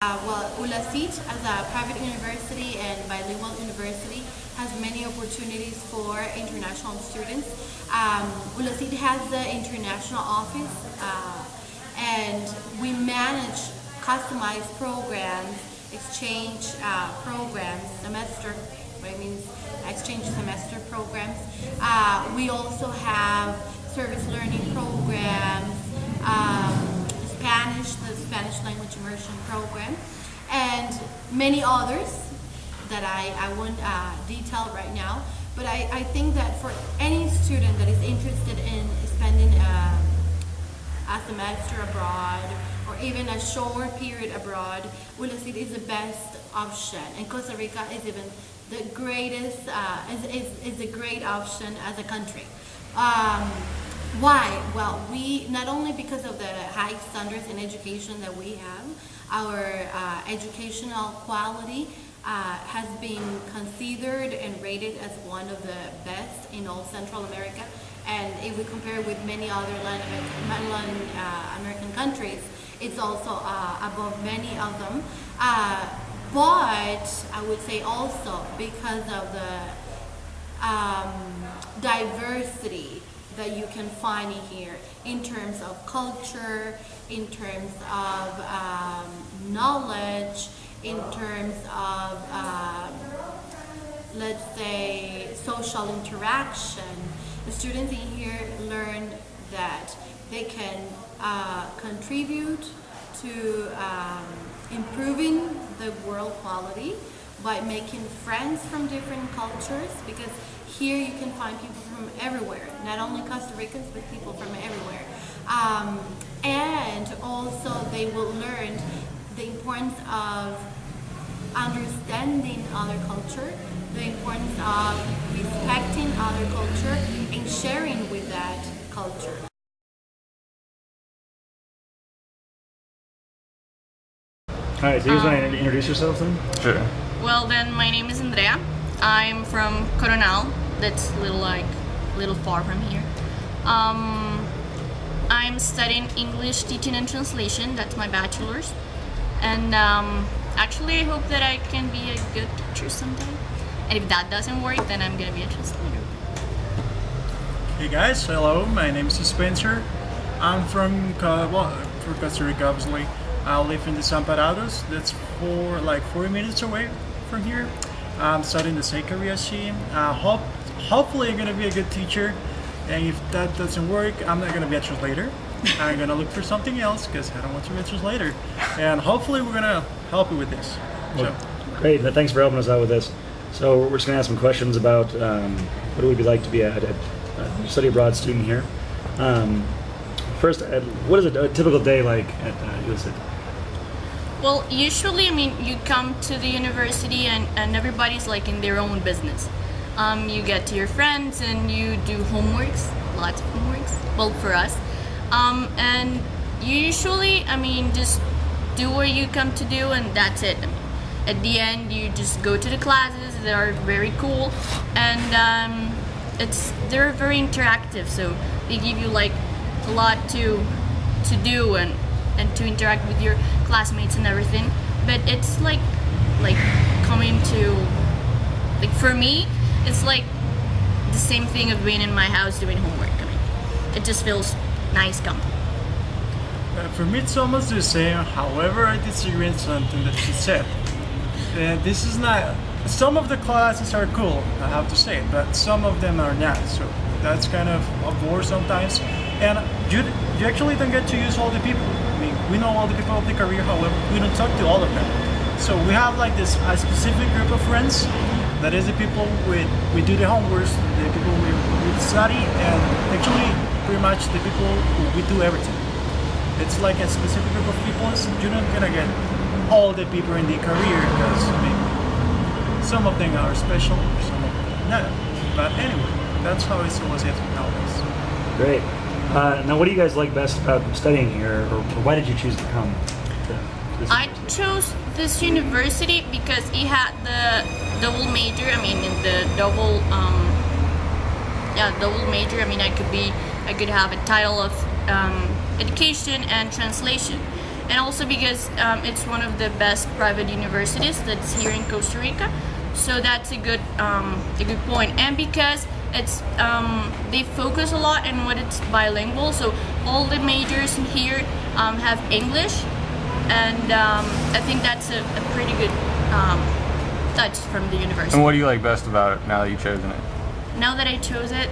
ULACIT, as a private university and bilingual university, has many opportunities for international students. ULACIT has the international office, and we manage customized programs, exchange programs, exchange semester programs. We also have service learning programs, the Spanish language immersion program, and many others that I won't detail right now. But I think that for any student that is interested in spending a semester abroad or even a short period abroad, ULACIT is the best option, and Costa Rica is even the greatest, is a great option as a country. Why? Well, we not only because of the high standards in education that we have, our educational quality has been considered and rated as one of the best in all Central America, and if we compare with many other Latin American countries, it's also above many of them. But I would say also because of the diversity that you can find in here in terms of culture, in terms of knowledge, in terms of let's say social interaction. The students in here learn that they can contribute to improving the world quality by making friends from different cultures, because here you can find people from everywhere, not only Costa Ricans, but people from everywhere. And also they will learn the importance of understanding other culture, the importance of respecting other culture and sharing with that culture. Alright, so you guys want to introduce yourselves then? Sure. Well, then my name is Andrea. I'm from Coronel. That's a little far from here. I'm studying English teaching and translation. That's my bachelor's. And actually, I hope that I can be a good teacher someday. And if that doesn't work, then I'm gonna be a translator. Hey guys, hello. My name is Spencer. I'm from Costa Rica, obviously. I live in the Desamparados. That's 40 minutes away from here. I'm studying the CRESC. Hopefully I'm gonna be a good teacher, and if that doesn't work, I'm not gonna be a translator. I'm gonna look for something else because I don't want to be a translator. And hopefully we're gonna help you with this. Well, great, thanks for helping us out with this. So we're just gonna ask some questions about what it would be like to be a study abroad student here. First, what is a typical day like at ULACIT? Well, usually, you come to the university and everybody's like in their own business. You get to your friends and you do homeworks, lots of homeworks, well, for us. And usually, just do what you come to do and that's it. At the end, you just go to the classes. They are very cool, and they're very interactive. So they give you like a lot to do and to interact with your classmates and everything. But it's like coming to, for me, it's like the same thing of being in my house doing homework. It just feels nice coming. For me, it's almost the same. However, I disagree on something that she said. This is not. Some of the classes are cool, I have to say, but some of them are not. So that's kind of a bore sometimes. And you actually don't get to use all the people. We know all the people of the career, however, we don't talk to all of them. So we have like a specific group of friends. That is the people we do the homework, the people we study, and actually pretty much the people who we do everything. It's like a specific group of people. So you're not gonna get all the people in the career because some of them are special, some of them not. But anyway, that's how it's always it nowadays. Great. Now, what do you guys like best about studying here, or why did you choose to come to this? I chose this university because it had the double major. The double major. I could have a title of education and translation, and also because it's one of the best private universities that's here in Costa Rica. So that's a good point, and because it's they focus a lot in what it's bilingual. So all the majors here have English, and I think that's a pretty good touch from the university. And what do you like best about it now that you've chosen it? Now that I chose it,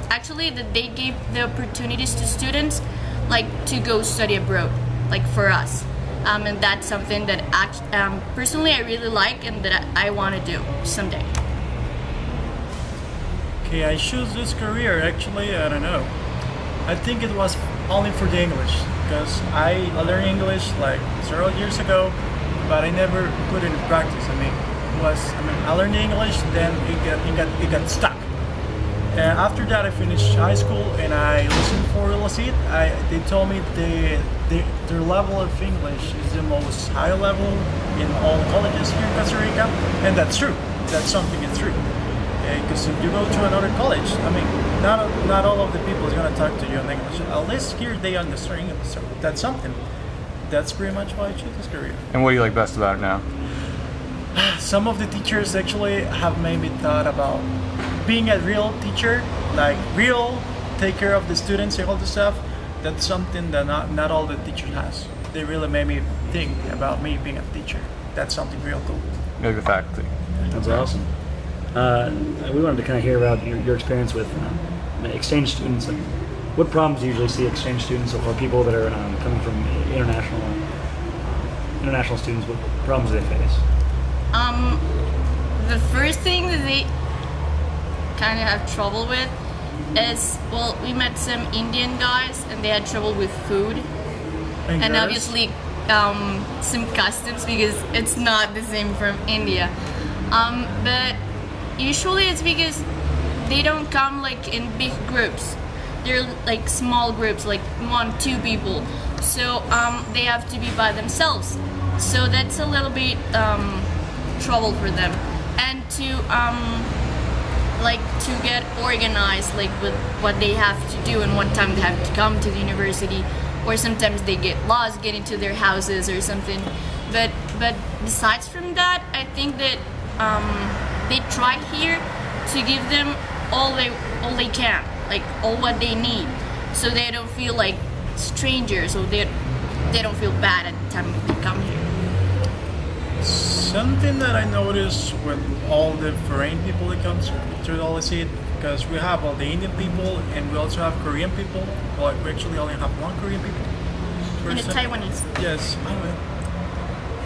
actually that they gave the opportunities to students like to go study abroad, like for us. And that's something that personally I really like and that I want to do someday. Okay, I choose this career actually, I don't know. I think it was only for the English, because I learned English like several years ago, but I never put it in practice. I learned English, then it got stuck. And after that, I finished high school and I listened for ULACIT. They told me their level of English is the most high level in all colleges here in Costa Rica, and that's true. That's something that's true. Because if you go to another college, not all of the people is gonna talk to you in English. At least here they understand English, so that's something. That's pretty much why I chose this career. And what do you like best about it now? Some of the teachers actually have made me thought about being a real teacher, like real, take care of the students and all the stuff. That's something that not all the teachers has. They really made me think about me being a teacher. That's something real cool. Maybe the faculty. That's awesome. We wanted to kind of hear about your experience with exchange students. And what problems do you usually see exchange students or people that are coming from international students? What problems do they face? The first thing that they kind of have trouble with is, well, we met some Indian guys and they had trouble with food, and obviously some customs because it's not the same from India. But usually it's because they don't come like in big groups. They're like small groups, like 1-2 people. So they have to be by themselves. So that's a little bit trouble for them. And to get organized, like with what they have to do and what time they have to come to the university, or sometimes they get lost getting to their houses or something. But besides from that, I think that they try here to give them all they can, like all what they need, so they don't feel like strangers, or they don't feel bad at the time they come here. Something that I noticed with all the foreign people that comes to ULACIT, because we have all the Indian people and we also have Korean people. Well, we actually only have one Korean people. And a Taiwanese. Yes,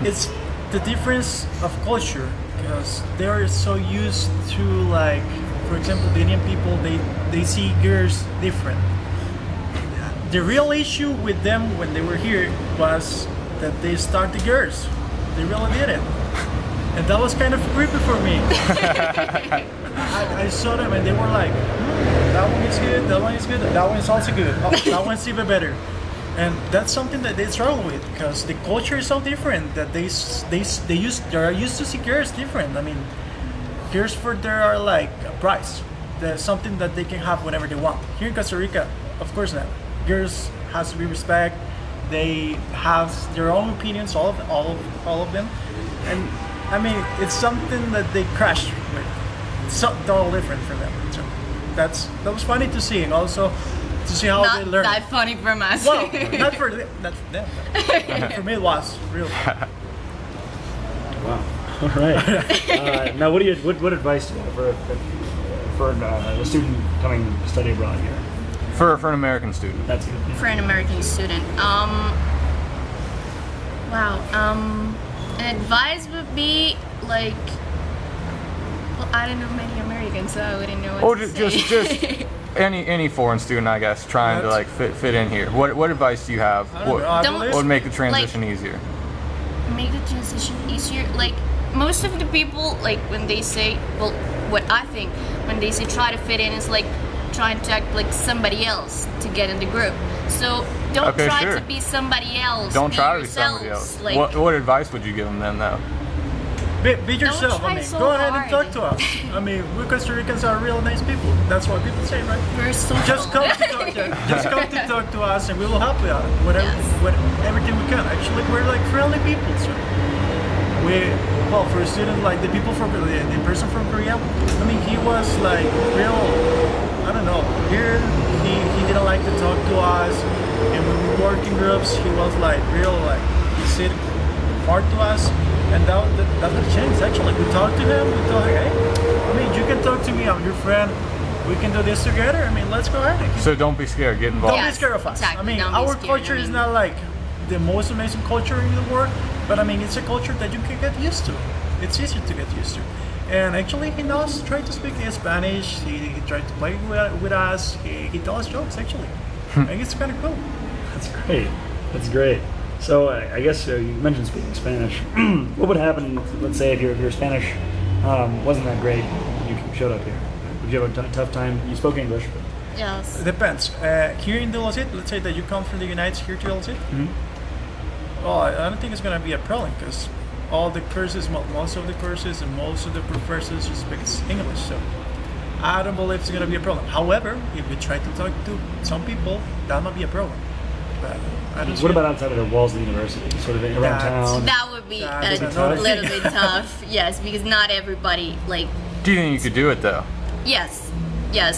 it's the difference of culture, because they are so used to, like, for example, the Indian people, they see girls different. The real issue with them when they were here was that they start the girls. They really did it. And that was kind of creepy for me. I saw them and they were like, that one is good, that one is good, that one is also good. Oh, that one's even better. And that's something that they struggle with, because the culture is so different that they are used to see girls different. I mean, girls for there are like a prize. There's something that they can have whenever they want. Here in Costa Rica, of course not. Girls has to be respect. They have their own opinions, all of them, and I mean it's something that they crash with. It's totally different for them. So that was funny to see, and also to see how they learn. Not that funny from us. Well, not for them. But for me, it was real. Wow. All right. Now, what advice do you have for a student coming to study abroad here? For an American student. That's good. For an American student, advice would be like, well, I don't know many Americans, so I wouldn't know what to say. Just any foreign student, I guess, trying to like fit in here. What advice do you have? What would make the transition easier? Make the transition easier. Like most of the people, like when they say, well, what I think when they say try to fit in is like trying to act like somebody else to get in the group. So don't try to be somebody else. Don't be try to be yourselves. somebody else. Like, what advice would you give them then, though? Be yourself. try I mean, so go ahead and hard. talk to us. I mean, we Costa Ricans are real nice people. That's what people say, right? We're so Just come to talk, just come to talk to us, and we will help you out. Whatever, Yes. everything we can. Actually, we're like friendly people. So well, for a student like the people from the person from Korea, I mean, he was like real. I don't know. Here, he didn't like to talk to us, and when we work in groups, he was like real, like he sit far to us, and that would change. Actually, we talked to him. We told him, hey, I mean, you can talk to me. I'm your friend. We can do this together. I mean, let's go ahead. So don't be scared. Get involved. Don't be Yes, scared of us. exactly. I mean, Don't be our scared. culture is not like the most amazing culture in the world, but I mean, it's a culture that you can get used to. It's easy to get used to. And actually, he knows try to speak Spanish. He tried to play with us. He tells jokes actually. I think it's kind of cool. That's great. That's great. So I guess you mentioned speaking Spanish. What would happen, let's say, if your Spanish wasn't that great when you showed up here? Would you have a tough time? You spoke English, but Yes. It depends. Here in the ULACIT, let's say that you come from the United States here to ULACIT. Well, I don't think it's gonna be a problem because all the courses, most of the courses, and most of the professors speak English. So I don't believe it's gonna be a problem. However, if we try to talk to some people, that might be a problem. But I don't see what it. about outside of the walls of the university? Sort of around That's- town? That would be That's a another little thing. bit tough. Yes, because not everybody like. Do you think you could do it though? Yes,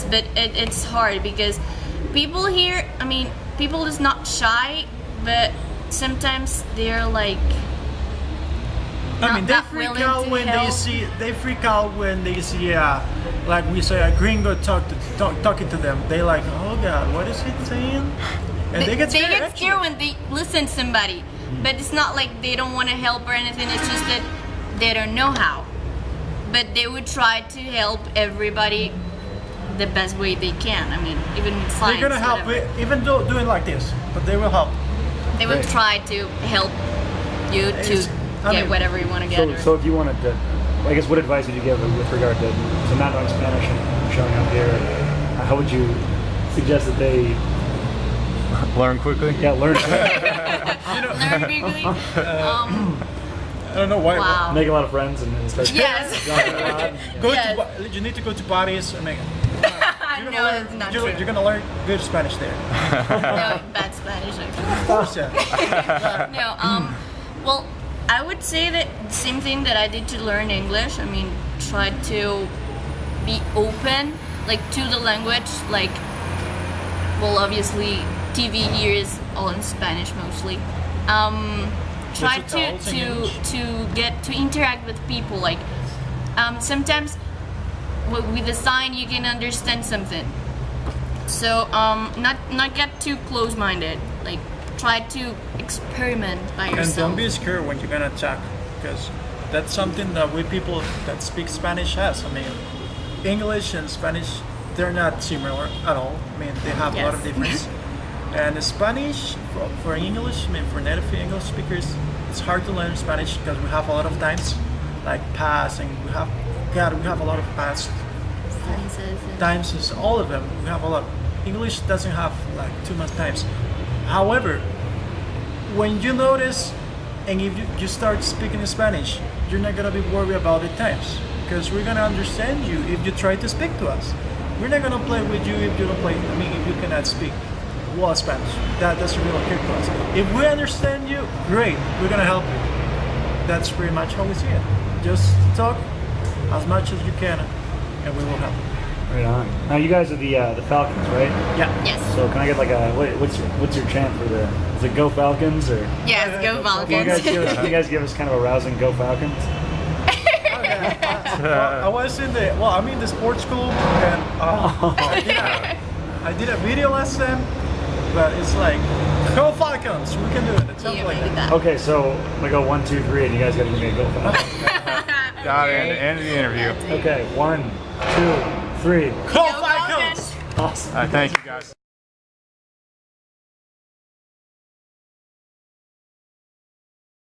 but it's hard because people here. I mean, people is not shy, but sometimes they're like. I mean, they not freak willing out to when help. they freak out when they see, like we say, a gringo talking to them. They like, oh God, what is he saying? And they get scared. actually. when they listen to somebody, but it's not like they don't want to help or anything. It's just that they don't know how. But they would try to help everybody the best way they can. I mean, even with science. They're gonna help, whatever. even though doing like this, but they will help. They will Great. try to help you to It's- I get mean, whatever you want to get. So, or- so if you wanted to, I guess, what advice would you give with regard to not knowing Spanish and showing up here? How would you suggest that they, Learn quickly. learn, Learn quickly. I don't know why. Wow. make a lot of friends, and start Yes. talking a lot? Go Yes. to you need to go to parties. I mean, No, it's not true. you're gonna learn good Spanish there. No, bad Spanish. Actually. Of course, yeah. No, well, I would say that the same thing that I did to learn English. I mean, try to be open, like, to the language. Like, well, obviously, TV here is all in Spanish mostly. Try Recitals in English. to get to interact with people. Like, sometimes with a sign you can understand something. So, not get too close-minded. Like, try to experiment by yourself. And don't be scared when you're gonna talk, because that's something that we people that speak Spanish has. I mean, English and Spanish, they're not similar at all. I mean, they have a lot of Yes. difference. And Spanish, for English, I mean, for native English speakers, it's hard to learn Spanish because we have a lot of times, like past, and we have a lot of past Tenses and- times, is all of them. We have a lot. English doesn't have like too much times. However, when you notice and if you start speaking Spanish, you're not gonna be worried about the times because we're gonna understand you if you try to speak to us. We're not gonna play with you if you don't play. I mean, if you cannot speak well Spanish, that doesn't really care to us. If we understand you, great. We're gonna help you. That's pretty much how we see it. Just talk as much as you can, and we will help. Right on. Now you guys are the Falcons, right? Yeah. Yes. So can I get like what's your chant for the? Is it Go Falcons or? Yes, go Can you guys Falcons. can you guys give us kind of a rousing Go Falcons? I was in I'm in the sports school, and I did a video lesson, but it's like, go Falcons, we can do it. It's Yeah, something like maybe that. that. Okay, so I'm gonna go 1, 2, 3, and you guys gotta give me a Go Falcons. Got it. End of the interview. Okay, 1, 2, 3. Go Go Falcons! Falcons! Awesome. All right, thank you guys.